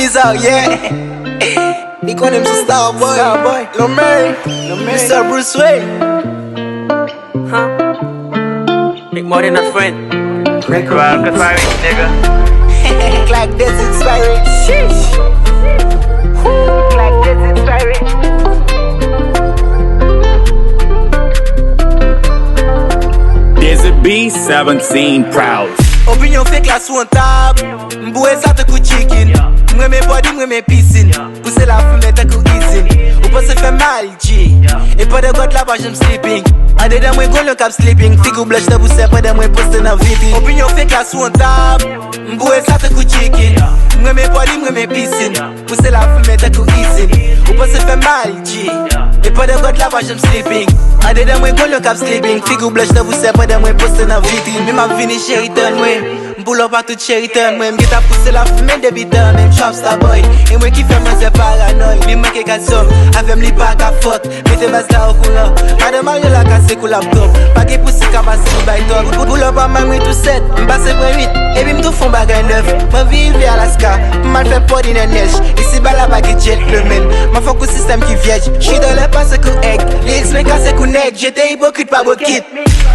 Weezer, yeah. He call him Starboy, Lil Mary, Mr. Bruce Wayne. Make more than a friend. Crack Conspiring, nigga. Like this inspiring. Sheesh. Like this inspiring. Desert B17 proud. Opinion fake la sou an tab. Mboué sa te kou chicken. Mweme body, mweme piscine. Pousse la fume te kou isin. Ou pas se fè mal, G. E pa de got la pa jem sleeping. Ade den mwen goun lè kap sleeping. Figou blush te pousse pa den mwen poste nan vitin. Opinion fake la sou an tab. Mboué sa te kou chicken. Mweme body, mweme piscine. Pousse la fume te kou isin. Ou pas se fè mal, G. E pa de got la pa jem sleeping. Ade den mwen goun lè kap sleeping. Figou blush te pousse pa den mwen poste nan vitin. Mi ma vini Sheraton mwen. Pull up à tout Sheraton, moi m'geta poussé la fumée de bitan, même chop Starboy. Et moi qui fait moi c'est paranoïa, li manque qu'à somme, avec m'li pas qu'à fuck, mettez bas là au couleur. Madame Mario la casse coule laptop, pas qu'à pousser qu'à passer au bail top. Pull up à ma main tout set, m'passe pour 8, et puis m'tou fond bagay neuf. Moi vive à Alaska, mal fait pas d'une neige. Ici bas la baguette jet le men, ma faut qu'au système qui vierge. J'suis dans le passé qu'au egg, les explique à c'est qu'au nec. J'étais hypocrite pas bokit.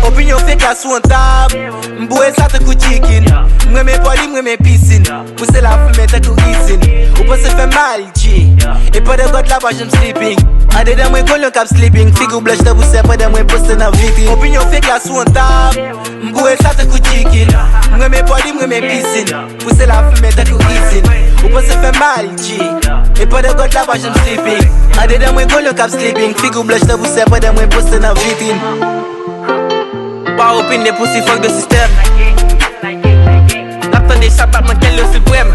Opinion fait qu'à sous en table, m'boué ça te coûte chicken. Mweme body, mweme piscine. Pousse la fume te kou isin. Ou pas se fè mal, G. E pa de got la pa jem sleeping. Ade den mwen goun lè kap sleeping. Figou blush te pousse pa den mwen poste nan vitin. Opinion fake la sou an tab. Mboué sa te kou chicken. Mweme body, mweme piscine. Pousse la fume te kou isin. Ou pas se fè mal, G. E pa de got la pa jem sleeping. Ade den mwen goun lè kap sleeping. Figou blush te pousse pa den mwen poste nan vitin. Pa opin de pussy fuck de système. Des chapat man quel le suprême.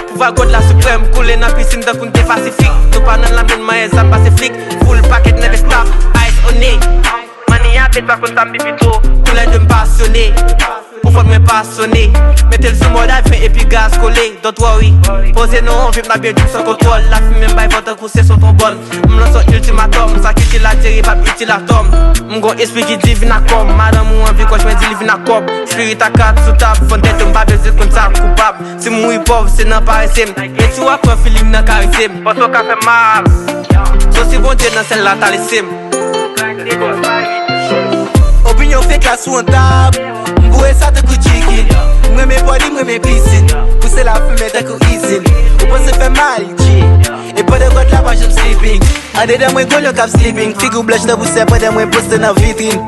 Pouvoir god la suprême. Couler dans piscine de koun te pacifique. Nous pas dans la mine maïs ça passe flic. Full packet never stop. Eyes on it. Mani a bête pas qu'on t'en bibito. Tous les deux m'passionnés. Pour faire me passionner. Mettez le sous mode avion et puis gaz collé. Don't worry. Posez nous on vibre la bière sans contrôle. La fumée m'baille votre coup c'est sur ton bol. M'lance son ultimatum. Ça quitte la terre pas ultimatum. M'gon esprit qui divina comme. Madame ou envie quand j'me dis divina comme. Spirit à 4 sous table. Fondette m'ba baiser comme ça coupable. Si m'ouille pauvre c'est nan paresim. Et tu vois pas feeling nan charisme. Parce qu'on fait mal. So si bon Dieu dans celle-là t'as les sim. Opinion fake la sou an table. Mboué sa te kou chicken. Mweme body, mweme piscine. Pousse la fume te kou isin. Ou pas se fè mal, G. E pa de got la pa jem sleeping. Ade den mwen goun lè kap sleeping. Figou blush te pousse pa den mwen poste nan vitin.